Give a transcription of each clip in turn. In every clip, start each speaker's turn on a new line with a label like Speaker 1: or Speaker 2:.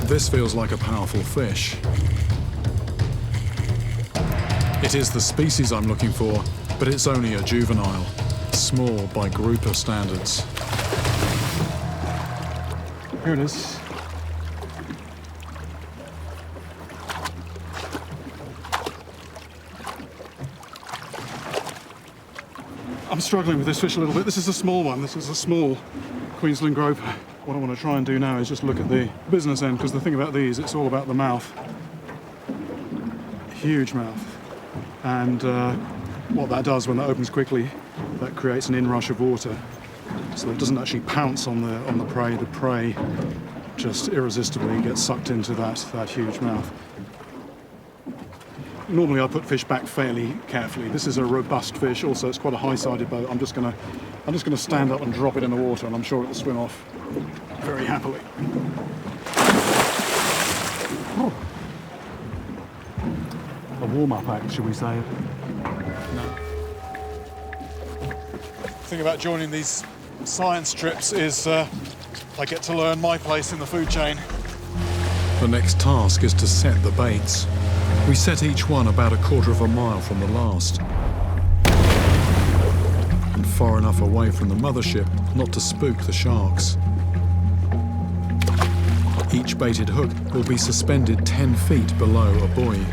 Speaker 1: This feels like a powerful fish. It is the species I'm looking for, but it's only a juvenile, small by grouper standards. Here it is. I'm struggling with this fish a little bit. This is a small one. This is a small Queensland Grouper. What I want to try and do now is just look at the business end, because the thing about these, it's all about the mouth. Huge mouth. And what that does when that opens quickly, that creates an inrush of water. So it doesn't actually pounce on the prey. The prey just irresistibly gets sucked into that huge mouth. Normally I put fish back fairly carefully. This is a robust fish, also it's quite a high-sided boat. I'm just gonna stand up and drop it in the water, and I'm sure it'll swim off very happily. Oh. A warm-up act, should we say? No. The thing about joining these science trips is I get to learn my place in the food chain. The next task is to set the baits. We set each one about 1/4 of a mile from the last, and far enough away from the mothership not to spook the sharks. Each baited hook will be suspended 10 feet below a buoy.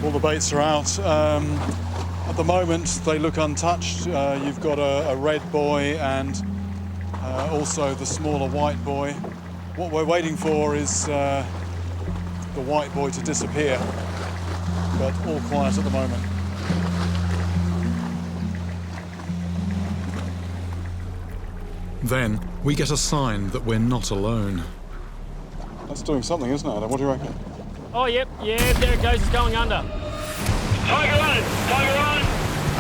Speaker 1: All the baits are out. At the moment they look untouched. You've got a red buoy and also the smaller white buoy. What we're waiting for is the white buoy to disappear, but all quiet at the moment. Then we get a sign that we're not alone. That's doing something, isn't it, Adam? What do you reckon?
Speaker 2: Oh, yep, there it goes, it's going under.
Speaker 3: Tiger on! Tiger on!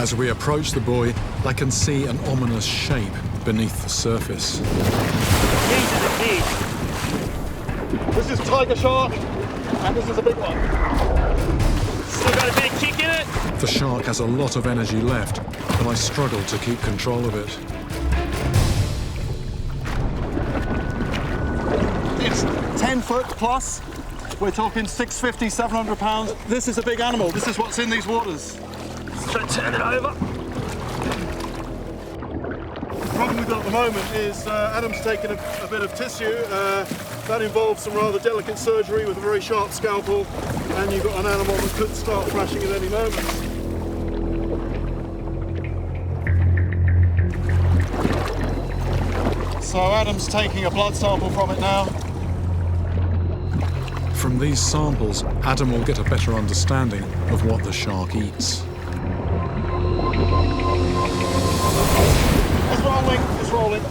Speaker 1: As we approach the buoy, I can see an ominous shape beneath the surface.
Speaker 2: These are the kids.
Speaker 4: This is tiger shark, and this is a big one.
Speaker 2: Still got a bit of kick in it.
Speaker 1: The shark has a lot of energy left, and I struggle to keep control of it.
Speaker 4: It's 10 foot plus. We're talking 650, 700 pounds. This is a big animal. This is what's in these waters.
Speaker 2: So turn it over.
Speaker 4: The problem we've got at the moment is Adam's taken a bit of tissue. That involves some rather delicate surgery with a very sharp scalpel, and you've got an animal that could start thrashing at any moment. So Adam's taking a blood sample from it now.
Speaker 1: From these samples, Adam will get a better understanding of what the shark eats.
Speaker 4: It's rolling, it's rolling.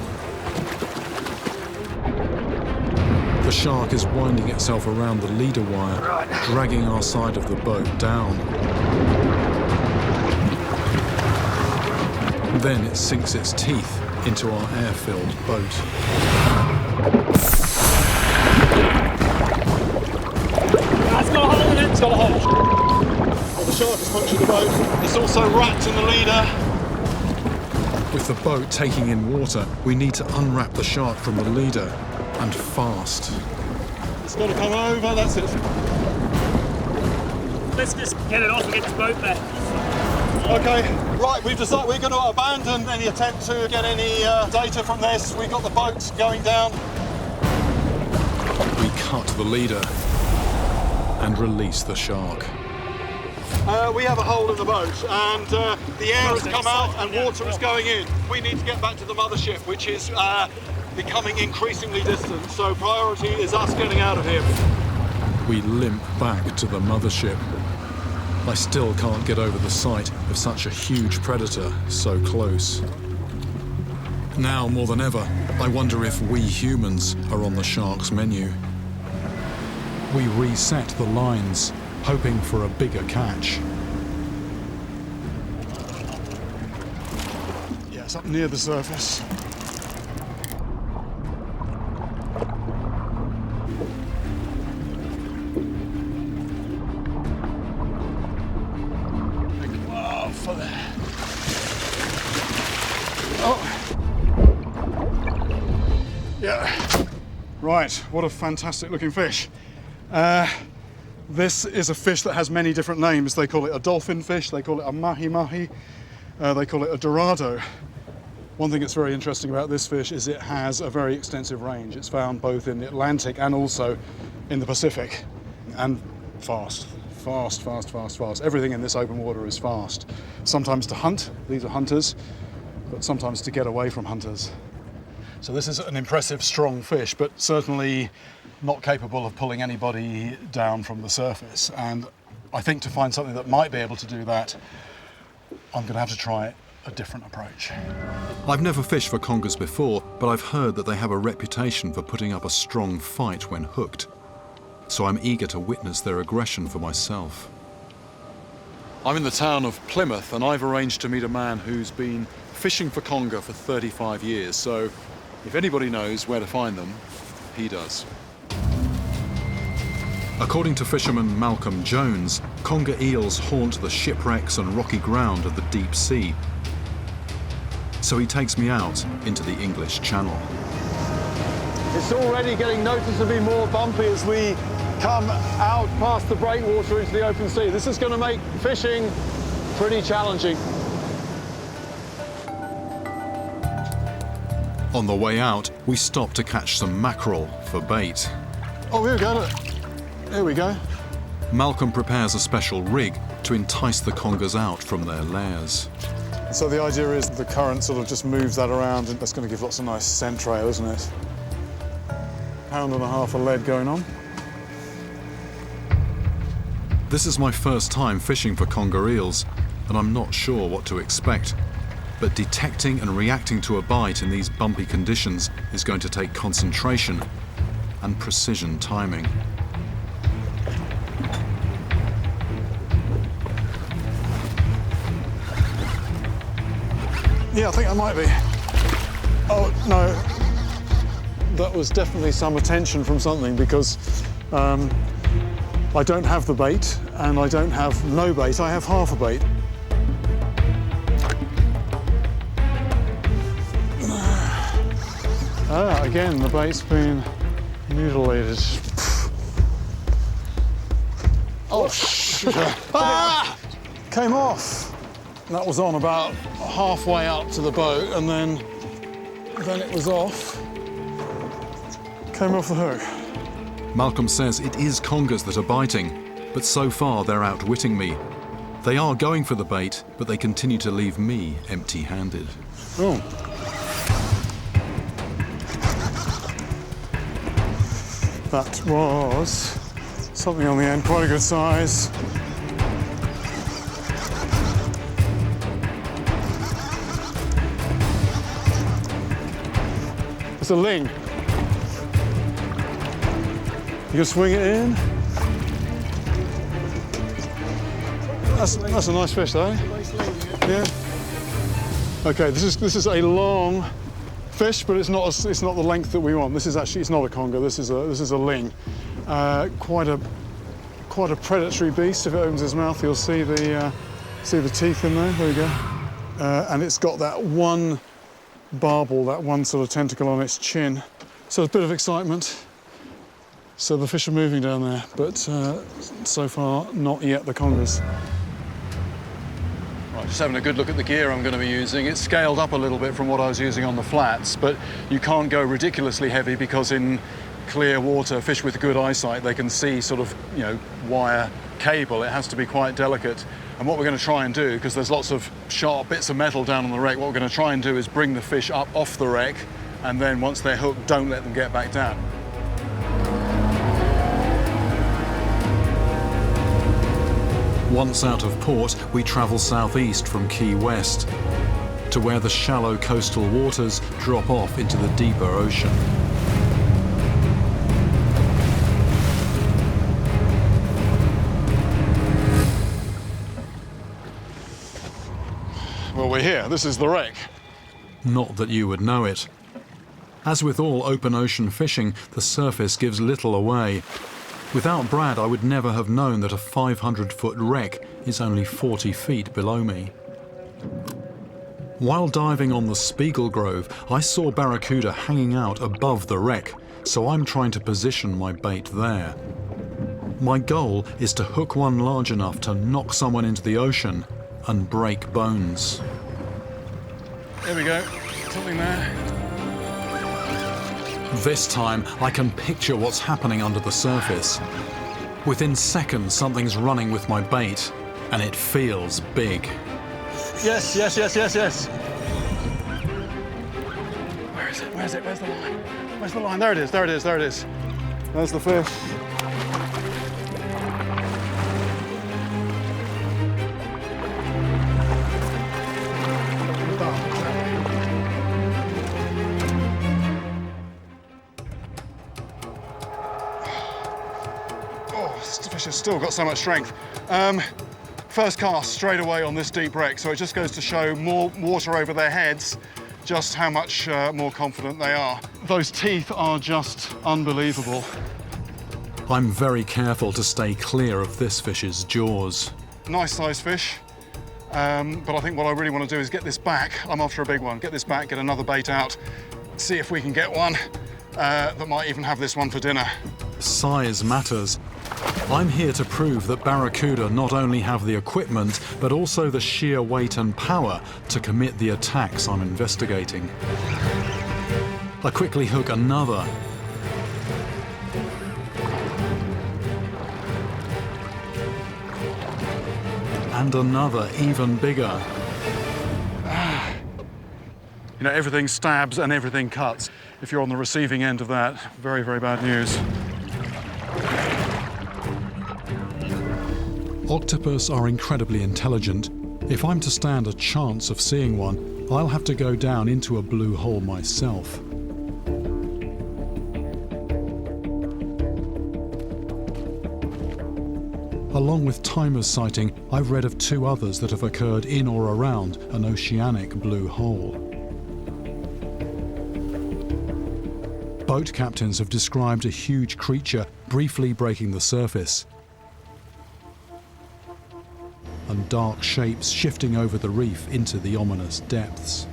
Speaker 1: The shark is winding itself around the leader wire, dragging our side of the boat down. Then it sinks its teeth into our air-filled boat.
Speaker 2: It's got a hole in it.
Speaker 4: It's got a hole. Well, the shark has punctured the boat. It's also wrapped in the leader.
Speaker 1: With the boat taking in water, we need to unwrap the shark from the leader, and fast.
Speaker 4: It's got to come over, that's it.
Speaker 2: Let's just get it off and get this boat back.
Speaker 4: Okay, right, we've decided we're going to abandon any attempt to get any data from this. We've got the boat going down.
Speaker 1: We cut the leader and release the shark.
Speaker 4: We have a hole in the boat, and the air has come out and water is going in. We need to get back to the mothership, which is becoming increasingly distant, so priority is us getting out of here.
Speaker 1: We limp back to the mothership. I still can't get over the sight of such a huge predator so close. Now, more than ever, I wonder if we humans are on the shark's menu. We reset the lines, hoping for a bigger catch.
Speaker 4: Yeah, it's up near the surface. Right, what a fantastic looking fish. This is a fish that has many different names. They call it a dolphin fish, they call it a Mahi Mahi, they call it a Dorado. One thing that's very interesting about this fish is it has a very extensive range. It's found both in the Atlantic and also in the Pacific. And fast. Everything in this open water is fast. Sometimes to hunt, these are hunters, but sometimes to get away from hunters. So this is an impressive, strong fish, but certainly not capable of pulling anybody down from the surface. And I think to find something that might be able to do that, I'm going to have to try a different approach.
Speaker 1: I've never fished for congers before, but I've heard that they have a reputation for putting up a strong fight when hooked. So I'm eager to witness their aggression for myself. I'm in the town of Plymouth, and I've arranged to meet a man who's been fishing for conger for 35 years, so if anybody knows where to find them, he does. According to fisherman Malcolm Jones, conger eels haunt the shipwrecks and rocky ground of the deep sea. So he takes me out into the English Channel.
Speaker 4: It's already getting noticeably more bumpy as we come out past the breakwater into the open sea. This is going to make fishing pretty challenging.
Speaker 1: On the way out, we stop to catch some mackerel for bait.
Speaker 4: Oh, here we go. Here we go.
Speaker 1: Malcolm prepares a special rig to entice the congers out from their lairs.
Speaker 4: So the idea is the current sort of just moves that around, and that's going to give lots of nice scent trail, isn't it? £1.5 of lead going on.
Speaker 1: This is my first time fishing for conger eels, and I'm not sure what to expect. But detecting and reacting to a bite in these bumpy conditions is going to take concentration and precision timing.
Speaker 4: Yeah, I think I might be. Oh, no. That was definitely some attention from something, because I don't have the bait, and I don't have no bait. I have half a bait. Again, the bait's been mutilated. Oh, shit. Ah! Came off. That was on about halfway up to the boat, and then it was off. Came off the hook.
Speaker 1: Malcolm says it is congers that are biting, but so far they're outwitting me. They are going for the bait, but they continue to leave me empty-handed.
Speaker 4: Oh. That was something on the end, quite a good size. It's a ling. You can swing it in. That's a nice fish, though. Yeah. Okay, this is a long fish, but it's not the length that we want. This is actually, it's not a conger. This is a ling. Quite a predatory beast. If it opens his mouth, you'll see the teeth in there. There we go. And it's got that one barbel, that one sort of tentacle on its chin. So a bit of excitement. So the fish are moving down there, but so far not yet the congers. Right, just having a good look at the gear I'm going to be using. It's scaled up a little bit from what I was using on the flats, but you can't go ridiculously heavy, because in clear water, fish with good eyesight, they can see sort of, wire cable. It has to be quite delicate. And what we're going to try and do, because there's lots of sharp bits of metal down on the wreck, what we're going to try and do is bring the fish up off the wreck, and then once they're hooked, don't let them get back down.
Speaker 1: Once out of port, we travel southeast from Key West to where the shallow coastal waters drop off into the deeper ocean.
Speaker 4: Well, we're here. This is the wreck.
Speaker 1: Not that you would know it. As with all open ocean fishing, the surface gives little away. Without Brad, I would never have known that a 500-foot wreck is only 40 feet below me. While diving on the Spiegel Grove, I saw Barracuda hanging out above the wreck, so I'm trying to position my bait there. My goal is to hook one large enough to knock someone into the ocean and break bones.
Speaker 4: There we go, something there.
Speaker 1: This time, I can picture what's happening under the surface. Within seconds, something's running with my bait, and it feels big.
Speaker 4: Yes, yes, yes, yes, yes. Where is it? Where's it? Where's the line? Where's the line? There it is, there it is, there it is. There's the fish. Oh, this fish has still got so much strength. First cast straight away on this deep wreck, so it just goes to show more water over their heads, just how much more confident they are. Those teeth are just unbelievable.
Speaker 1: I'm very careful to stay clear of this fish's jaws.
Speaker 4: Nice size fish, but I think what I really want to do is get this back. I'm after a big one. Get this back, get another bait out, see if we can get one that might even have this one for dinner.
Speaker 1: Size matters. I'm here to prove that Barracuda not only have the equipment, but also the sheer weight and power to commit the attacks I'm investigating. I quickly hook another. And another, even bigger.
Speaker 4: You know, everything stabs and everything cuts. If you're on the receiving end of that, very, very bad news.
Speaker 1: Octopus are incredibly intelligent. If I'm to stand a chance of seeing one, I'll have to go down into a blue hole myself. Along with Timer's sighting, I've read of 2 others that have occurred in or around an oceanic blue hole. Boat captains have described a huge creature briefly breaking the surface, and dark shapes shifting over the reef into the ominous depths.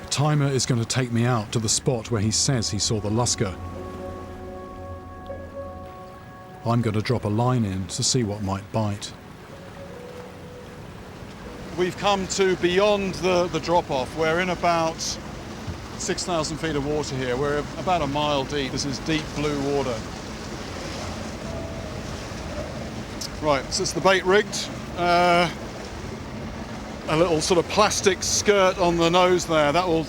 Speaker 1: Timer is going to take me out to the spot where he says he saw the Lusker. I'm going to drop a line in to see what might bite.
Speaker 4: We've come to beyond the drop-off. We're in about 6,000 feet of water here. We're about a mile deep. This is deep blue water. Right, so it's the bait rigged. A little sort of plastic skirt on the nose there. That will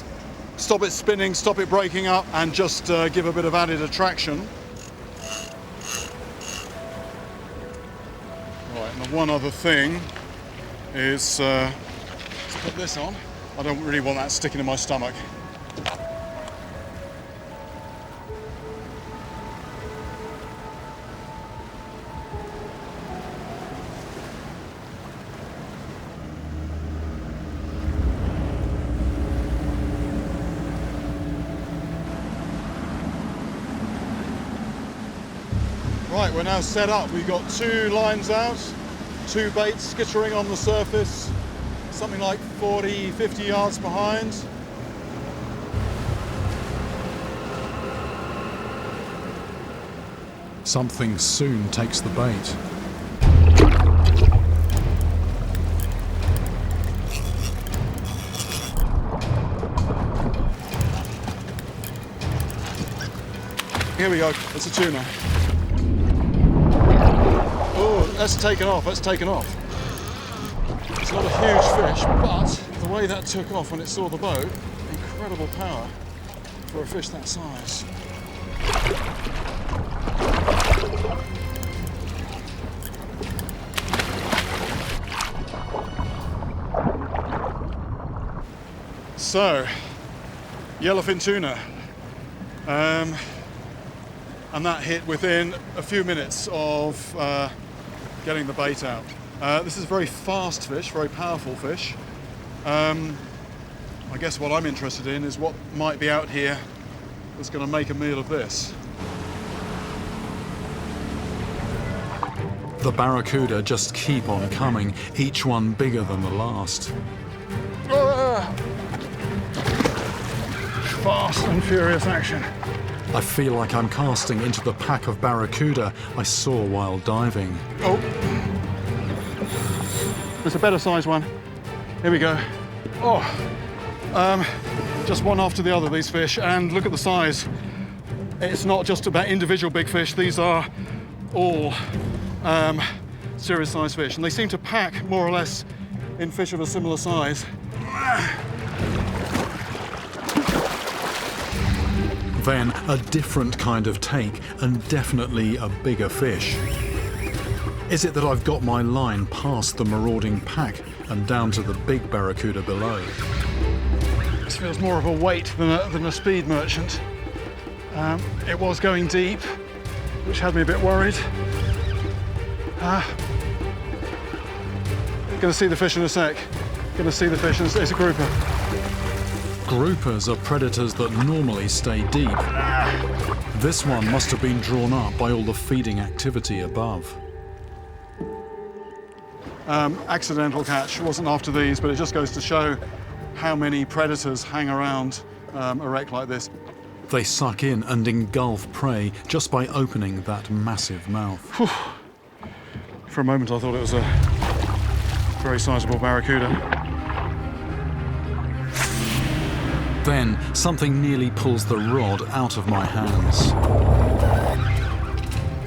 Speaker 4: stop it spinning, stop it breaking up, and just give a bit of added attraction. Right, and the one other thing is to put this on. I don't really want that sticking in my stomach. Right, we're now set up. We've got 2 lines out, 2 baits skittering on the surface, something like 40, 50 yards behind.
Speaker 1: Something soon takes the bait.
Speaker 4: Here we go, it's a tuna. Oh, that's taken off, that's taken off. It's not a huge fish, but the way that took off when it saw the boat, incredible power for a fish that size. So, yellowfin tuna. And that hit within a few minutes of getting the bait out. This is a very fast fish, very powerful fish. I guess what I'm interested in is what might be out here that's going to make a meal of this.
Speaker 1: The Barracuda just keep on coming, each one bigger than the last.
Speaker 4: fast and furious action.
Speaker 1: I feel like I'm casting into the pack of barracuda I saw while diving.
Speaker 4: Oh, there's a better sized one. Here we go. Oh, just one after the other, these fish, and look at the size. It's not just about individual big fish, these are all serious sized fish, and they seem to pack more or less in fish of a similar size.
Speaker 1: Then a different kind of take, and definitely a bigger fish. Is it that I've got my line past the marauding pack and down to the big barracuda below?
Speaker 4: This feels more of a weight than a speed merchant. It was going deep, which had me a bit worried. Gonna see the fish in a sec. Gonna see the fish, and it's a grouper.
Speaker 1: Groupers are predators that normally stay deep. This one must have been drawn up by all the feeding activity above.
Speaker 4: Accidental catch, wasn't after these, but it just goes to show how many predators hang around a wreck like this.
Speaker 1: They suck in and engulf prey just by opening that massive mouth.
Speaker 4: For a moment I thought it was a very sizable barracuda.
Speaker 1: Then something nearly pulls the rod out of my hands.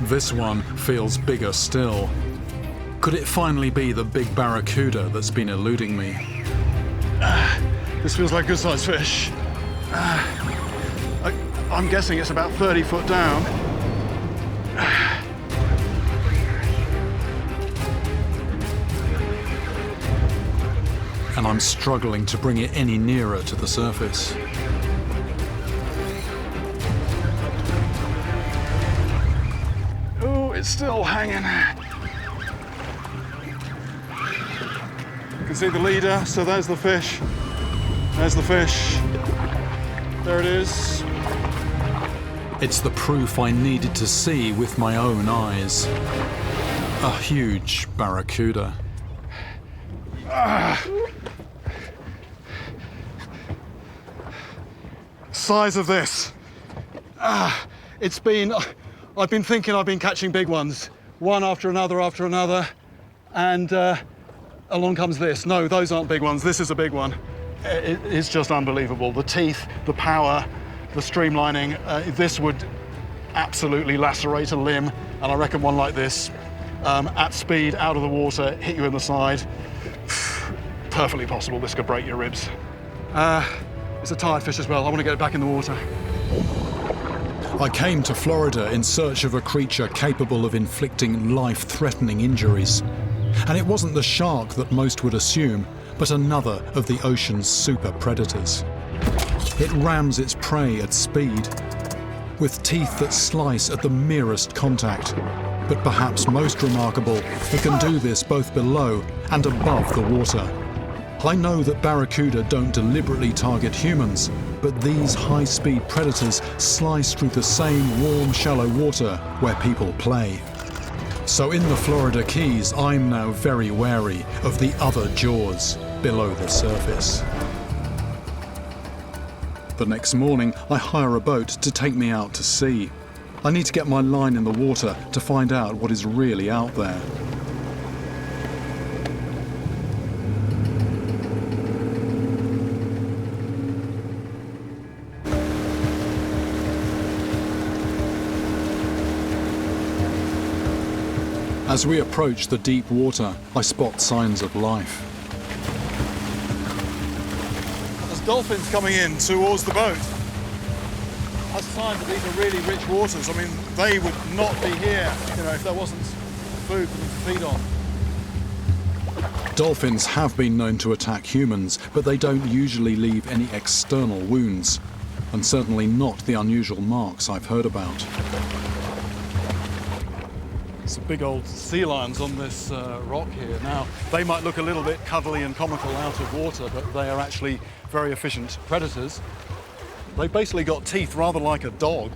Speaker 1: This one feels bigger still. Could it finally be the big barracuda that's been eluding me?
Speaker 4: This feels like a good-sized fish. I'm guessing it's about 30 foot down.
Speaker 1: And I'm struggling to bring it any nearer to the surface.
Speaker 4: Oh, it's still hanging. You can see the leader, so there's the fish. There's the fish. There it is.
Speaker 1: It's the proof I needed to see with my own eyes. A huge barracuda.
Speaker 4: Size of this. I've been thinking I've been catching big ones, one after another, and along comes this. No, those aren't big ones. This is a big one. It's just unbelievable. The teeth, the power, the streamlining. This would absolutely lacerate a limb, and I reckon one like this, at speed, out of the water, hit you in the side. Perfectly possible this could break your ribs. It's a tired fish as well. I want to get it back in the water.
Speaker 1: I came to Florida in search of a creature capable of inflicting life-threatening injuries. And it wasn't the shark that most would assume, but another of the ocean's super predators. It rams its prey at speed, with teeth that slice at the merest contact. But perhaps most remarkable, it can do this both below and above the water. I know that barracuda don't deliberately target humans, but these high-speed predators slice through the same warm, shallow water where people play. So in the Florida Keys, I'm now very wary of the other jaws below the surface. The next morning, I hire a boat to take me out to sea. I need to get my line in the water to find out what is really out there. As we approach the deep water, I spot signs of life.
Speaker 4: There's dolphins coming in towards the boat. That's a sign that these are really rich waters. I mean, they would not be here, if there wasn't food for them to feed on.
Speaker 1: Dolphins have been known to attack humans, but they don't usually leave any external wounds, and certainly not the unusual marks I've heard about.
Speaker 4: Some big old sea lions on this rock here. Now, they might look a little bit cuddly and comical out of water, but they are actually very efficient predators. They've basically got teeth rather like a dog.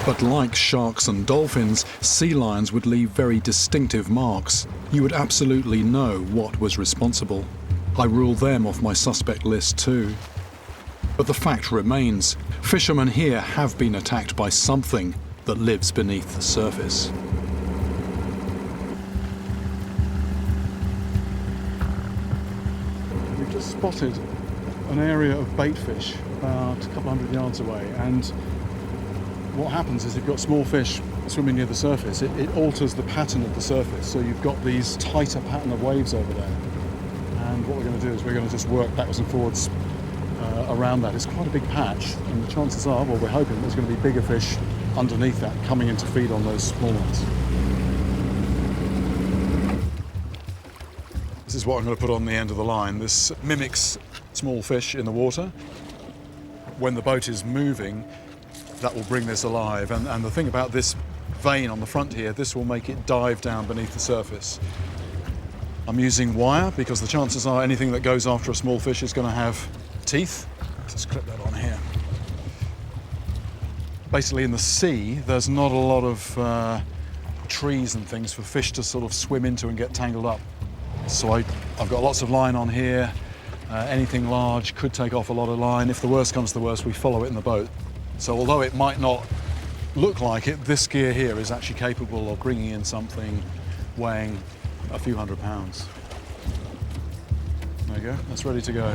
Speaker 1: But like sharks and dolphins, sea lions would leave very distinctive marks. You would absolutely know what was responsible. I rule them off my suspect list too. But the fact remains, fishermen here have been attacked by something that lives beneath the surface.
Speaker 4: We've just spotted an area of bait fish about a couple hundred yards away, and what happens is you've got small fish swimming near the surface. It alters the pattern of the surface, so you've got these tighter pattern of waves over there. And what we're going to do is we're going to just work backwards and forwards around that. It's quite a big patch, and the chances are, well, we're hoping there's going to be bigger fish underneath that coming in to feed on those small ones. This is what I'm going to put on the end of the line. This mimics small fish in the water. When the boat is moving, that will bring this alive. And the thing about this vein on the front here, this will make it dive down beneath the surface. I'm using wire because the chances are anything that goes after a small fish is going to have teeth. Let's just clip that on here. Basically in the sea, there's not a lot of trees and things for fish to sort of swim into and get tangled up. So I've got lots of line on here. Anything large could take off a lot of line. If the worst comes to the worst, we follow it in the boat. So although it might not look like it, this gear here is actually capable of bringing in something weighing a few hundred pounds. There you go, that's ready to go.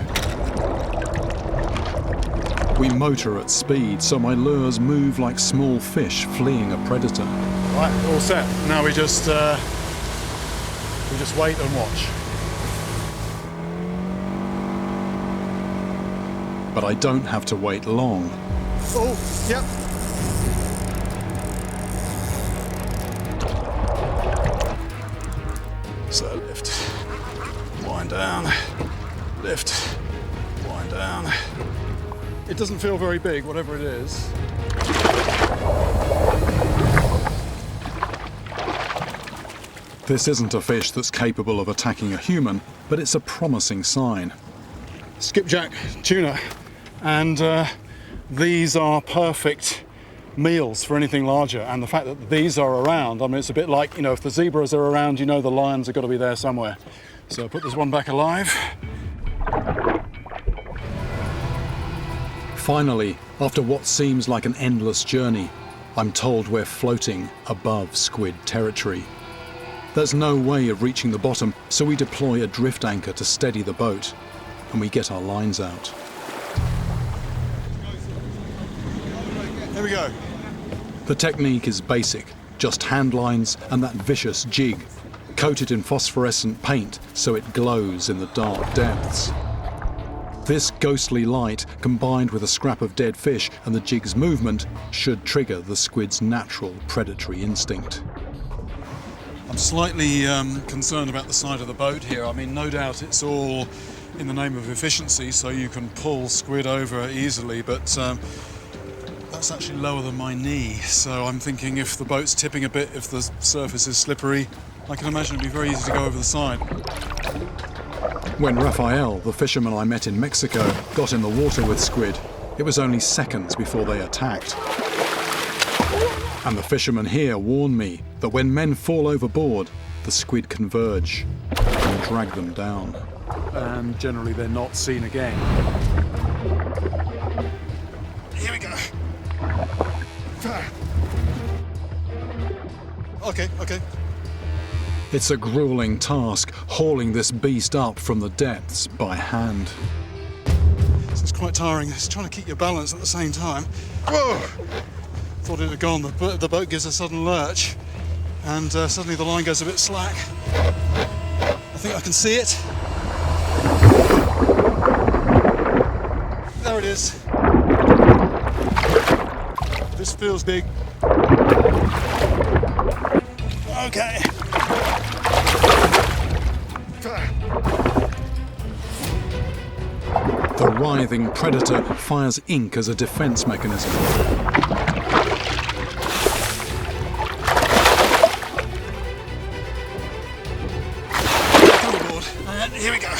Speaker 1: We motor at speed, so my lures move like small fish fleeing a predator.
Speaker 4: Right, all set. Now we just wait and watch.
Speaker 1: But I don't have to wait long.
Speaker 4: Oh, yep. So lift, wind down, lift, wind down. It doesn't feel very big, whatever it is.
Speaker 1: This isn't a fish that's capable of attacking a human, but it's a promising sign.
Speaker 4: Skipjack tuna, and these are perfect meals for anything larger. And the fact that these are around, I mean, it's a bit like, you know, if the zebras are around, you know the lions have got to be there somewhere. So I'll put this one back alive.
Speaker 1: Finally, after what seems like an endless journey, I'm told we're floating above squid territory. There's no way of reaching the bottom, so we deploy a drift anchor to steady the boat, and we get our lines out.
Speaker 4: There we go.
Speaker 1: The technique is basic, just hand lines and that vicious jig, coated in phosphorescent paint so it glows in the dark depths. This ghostly light, combined with a scrap of dead fish and the jig's movement, should trigger the squid's natural predatory instinct.
Speaker 4: I'm slightly concerned about the side of the boat here. I mean, no doubt it's all in the name of efficiency, so you can pull squid over easily, but that's actually lower than my knee. So I'm thinking if the boat's tipping a bit, if the surface is slippery, I can imagine it'd be very easy to go over the side.
Speaker 1: When Rafael, the fisherman I met in Mexico, got in the water with squid, it was only seconds before they attacked. And the fishermen here warn me that when men fall overboard, the squid converge and drag them down.
Speaker 4: And generally they're not seen again. Here we go. Okay.
Speaker 1: It's a grueling task, hauling this beast up from the depths by hand.
Speaker 4: This is quite tiring. It's trying to keep your balance at the same time. Whoa! Thought it had gone. The boat gives a sudden lurch, and suddenly the line goes a bit slack. I think I can see it. There it is. This feels big. Okay.
Speaker 1: The writhing predator fires ink as a defense mechanism.
Speaker 4: Come aboard, and here we go.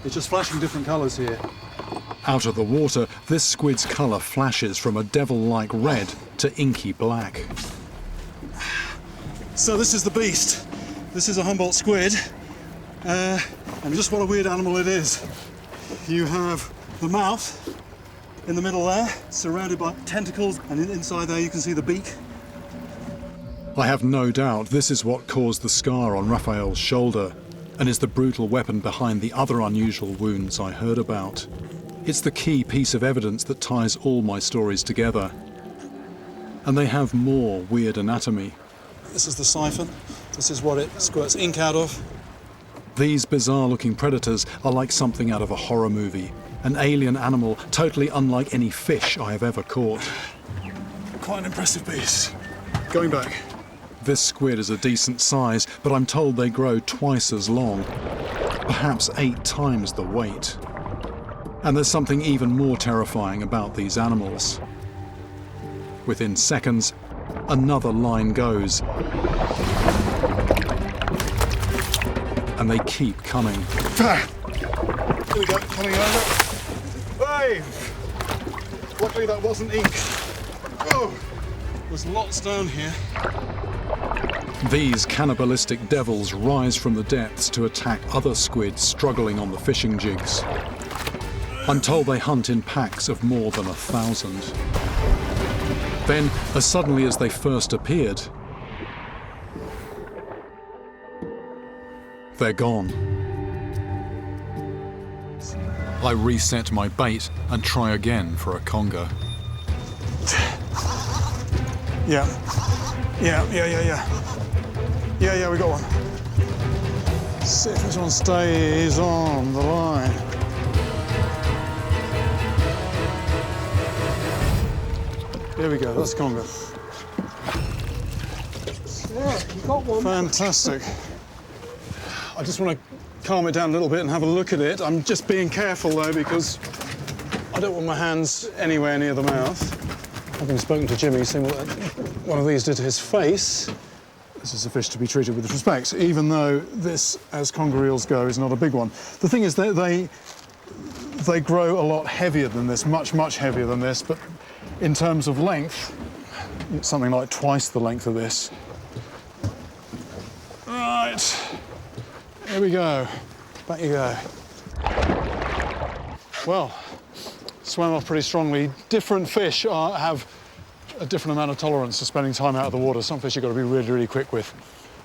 Speaker 4: It's just flashing different colours here.
Speaker 1: Out of the water, this squid's colour flashes from a devil-like red to inky black.
Speaker 4: So this is the beast. This is a Humboldt squid, And just what a weird animal it is. You have the mouth in the middle there, surrounded by tentacles, and inside there you can see the beak.
Speaker 1: I have no doubt this is what caused the scar on Raphael's shoulder, and is the brutal weapon behind the other unusual wounds I heard about. It's the key piece of evidence that ties all my stories together. And they have more weird anatomy.
Speaker 4: This is the siphon. This is what it squirts ink out of.
Speaker 1: These bizarre-looking predators are like something out of a horror movie. An alien animal totally unlike any fish I have ever caught.
Speaker 4: Quite an impressive beast. Going back.
Speaker 1: This squid is a decent size, but I'm told they grow twice as long, perhaps 8 times the weight. And there's something even more terrifying about these animals. Within seconds, another line goes. And they keep coming.
Speaker 4: Here we go, coming over. Hey! Luckily that wasn't ink. Oh, there's lots down here.
Speaker 1: These cannibalistic devils rise from the depths to attack other squid struggling on the fishing jigs. I'm told they hunt in packs of more than 1,000. Then, as suddenly as they first appeared, they're gone. I reset my bait and try again for a conger.
Speaker 4: Yeah, we got one. See if this one stays on the line. Here we go, that's conger.
Speaker 5: Yeah, you got one.
Speaker 4: Fantastic. I just want to calm it down a little bit and have a look at it. I'm just being careful though, because I don't want my hands anywhere near the mouth. Having spoken to Jimmy, seen what one of these did to his face, this is a fish to be treated with respect, even though this, as conger eels go, is not a big one. The thing is that they grow a lot heavier than this, much heavier than this, but in terms of length, it's something like twice the length of this. Right, here we go. Back you go. Well, swam off pretty strongly. Different fish have a different amount of tolerance to spending time out of the water. Some fish you've got to be really quick with.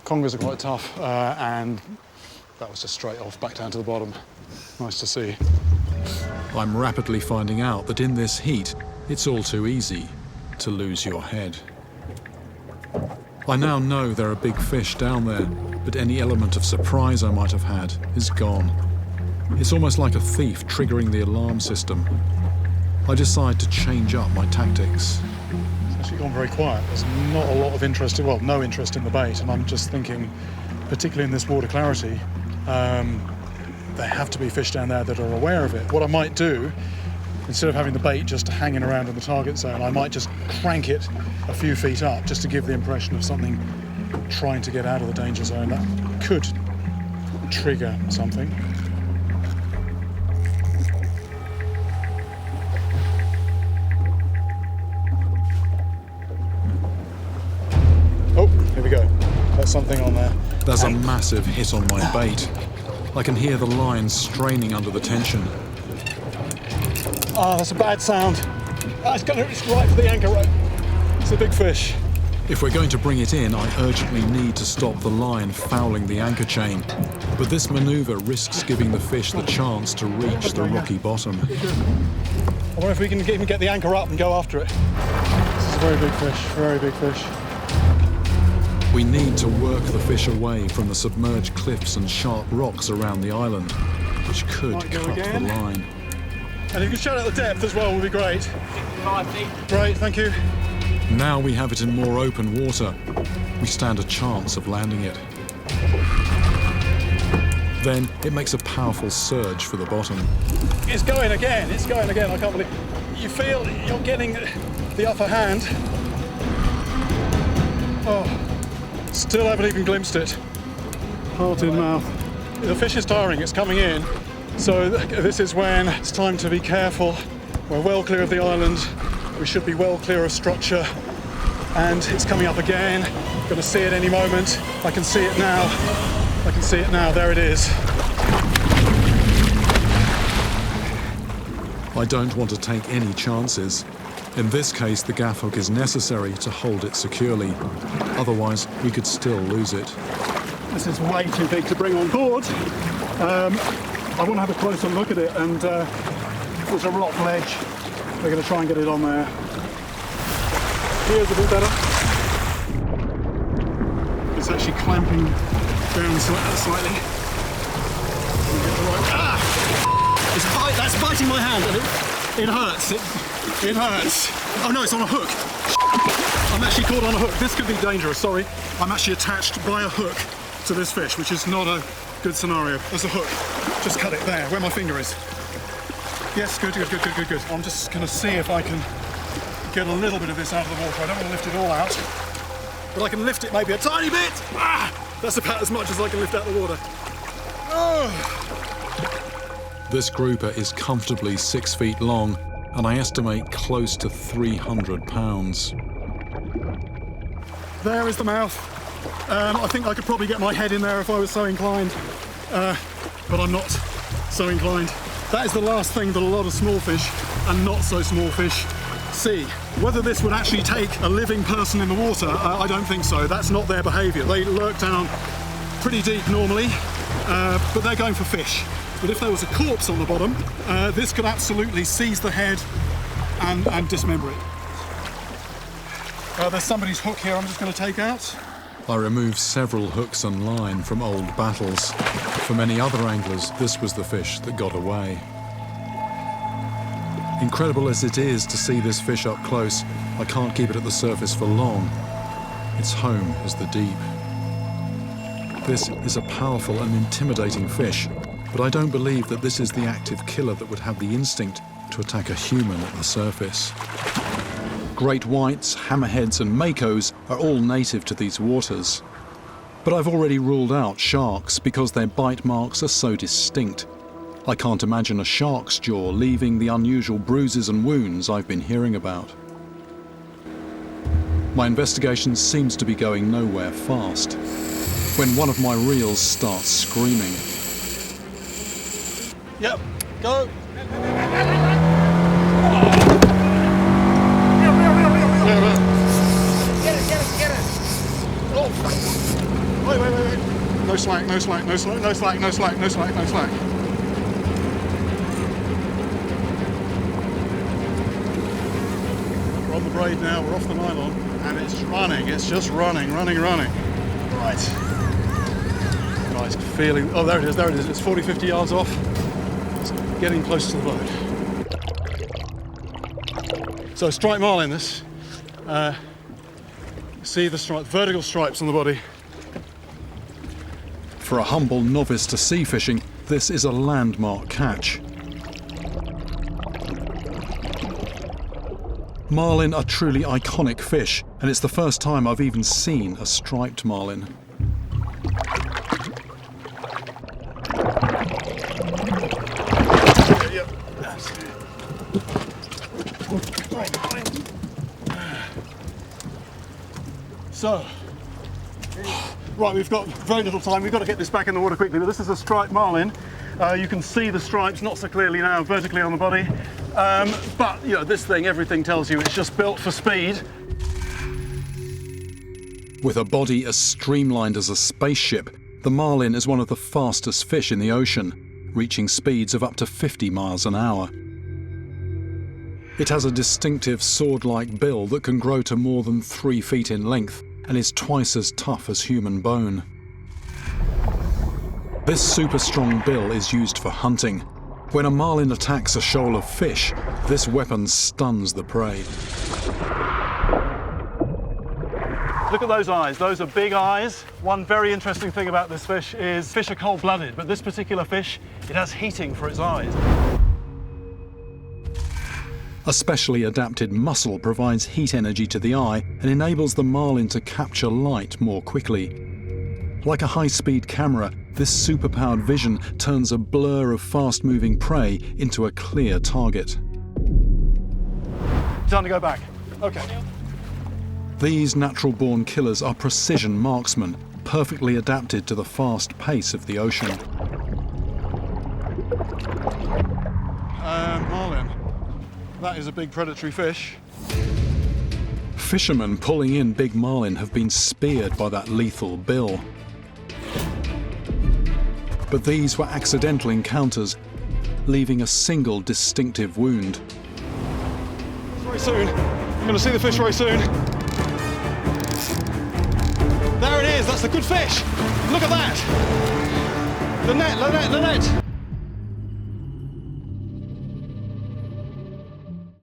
Speaker 4: Congers are quite tough, and that was just straight off, back down to the bottom. Nice to see.
Speaker 1: I'm rapidly finding out that in this heat, it's all too easy to lose your head. I now know there are big fish down there, but any element of surprise I might have had is gone. It's almost like a thief triggering the alarm system. I decide to change up my tactics.
Speaker 4: It's actually gone very quiet. There's not a lot of interest, well, no interest in the bait, and I'm just thinking, particularly in this water clarity, there have to be fish down there that are aware of it. What I might do, instead of having the bait just hanging around in the target zone, I might just crank it a few feet up just to give the impression of something trying to get out of the danger zone. That could trigger something. Oh, here we go. That's something on there.
Speaker 1: There's a massive hit on my bait. I can hear the line straining under the tension.
Speaker 4: Ah, that's a bad sound. It's right for the anchor rope. It's a big fish.
Speaker 1: If we're going to bring it in, I urgently need to stop the line fouling the anchor chain. But this maneuver risks giving the fish the chance to reach the rocky bottom.
Speaker 4: I wonder if we can even get the anchor up and go after it. This is a very big fish, very big fish.
Speaker 1: We need to work the fish away from the submerged cliffs and sharp rocks around the island, which could
Speaker 4: Might go
Speaker 1: cut the
Speaker 4: again.
Speaker 1: line.
Speaker 4: And if you can shout out the depth as well, would be great.
Speaker 2: 5 feet.
Speaker 4: Great, thank you.
Speaker 1: Now we have it in more open water. We stand a chance of landing it. Then it makes a powerful surge for the bottom.
Speaker 4: It's going again, I can't believe. You feel you're getting the upper hand. Oh, still haven't even glimpsed it. Heart in mouth. The fish is tiring, it's coming in. So this is when it's time to be careful. We're well clear of the island. We should be well clear of structure. And it's coming up again. Going to see it any moment. I can see it now. There it is.
Speaker 1: I don't want to take any chances. In this case, the gaff hook is necessary to hold it securely. Otherwise, we could still lose it.
Speaker 6: This is way too big to bring on board. I want to have a closer look at it, and there's a rock ledge. We're going to try and get it on there. Here's a bit better. It's actually clamping down slightly. That's biting my hand, and it hurts. It hurts. Oh no, it's on a hook. I'm actually caught on a hook. This could be dangerous, sorry. I'm actually attached by a hook to this fish, which is not a good scenario. There's a hook. Just cut it there, where my finger is. Yes, good. I'm just going to see if I can get a little bit of this out of the water. I don't want to lift it all out, but I can lift it maybe a tiny bit. That's about as much as I can lift out of the water. Oh.
Speaker 1: This grouper is comfortably 6 feet long, and I estimate close to 300 pounds.
Speaker 6: There is the mouth. I think I could probably get my head in there if I was so inclined, but I'm not so inclined. That is the last thing that a lot of small fish and not so small fish see. Whether this would actually take a living person in the water, I don't think so. That's not their behaviour. They lurk down pretty deep normally, but they're going for fish. But if there was a corpse on the bottom, this could absolutely seize the head and dismember it. There's somebody's hook here I'm just going to take out.
Speaker 1: I removed several hooks and line from old battles. For many other anglers, this was the fish that got away. Incredible as it is to see this fish up close, I can't keep it at the surface for long. Its home is the deep. This is a powerful and intimidating fish, but I don't believe that this is the active killer that would have the instinct to attack a human at the surface. Great whites, hammerheads and makos are all native to these waters. But I've already ruled out sharks because their bite marks are so distinct. I can't imagine a shark's jaw leaving the unusual bruises and wounds I've been hearing about. My investigation seems to be going nowhere fast, when one of my reels starts screaming.
Speaker 6: Yep, go. Get it. Oh, wait. No slack. We're on the braid now, we're off the nylon, and it's running. It's just running. Right. Guys, feeling, oh, there it is. It's 40, 50 yards off. It's getting close to the boat. So striped marlin, this. See the vertical stripes on the body.
Speaker 1: For a humble novice to sea fishing, this is a landmark catch. Marlin are truly iconic fish, and it's the first time I've even seen a striped marlin.
Speaker 6: So, right, we've got very little time. We've got to get this back in the water quickly, but this is a striped marlin. You can see the stripes, not so clearly now, vertically on the body. But, you know, this thing, everything tells you it's just built for speed.
Speaker 1: With a body as streamlined as a spaceship, the marlin is one of the fastest fish in the ocean, reaching speeds of up to 50 miles an hour. It has a distinctive sword-like bill that can grow to more than 3 feet in length and is twice as tough as human bone. This super strong bill is used for hunting. When a marlin attacks a shoal of fish, this weapon stuns the prey.
Speaker 6: Look at those eyes. Those are big eyes. One very interesting thing about this fish is fish are cold-blooded, but this particular fish, it has heating for its eyes.
Speaker 1: A specially adapted muscle provides heat energy to the eye and enables the marlin to capture light more quickly. Like a high-speed camera, this super-powered vision turns a blur of fast-moving prey into a clear target.
Speaker 6: Time to go back. Okay.
Speaker 1: These natural-born killers are precision marksmen, perfectly adapted to the fast pace of the ocean.
Speaker 6: Marlin.
Speaker 4: That is a big predatory fish.
Speaker 1: Fishermen pulling in big marlin have been speared by that lethal bill. But these were accidental encounters, leaving a single distinctive wound.
Speaker 4: Very soon. You're going to see the fish very soon. There it is. That's the good fish. Look at that. The net, the net, the net.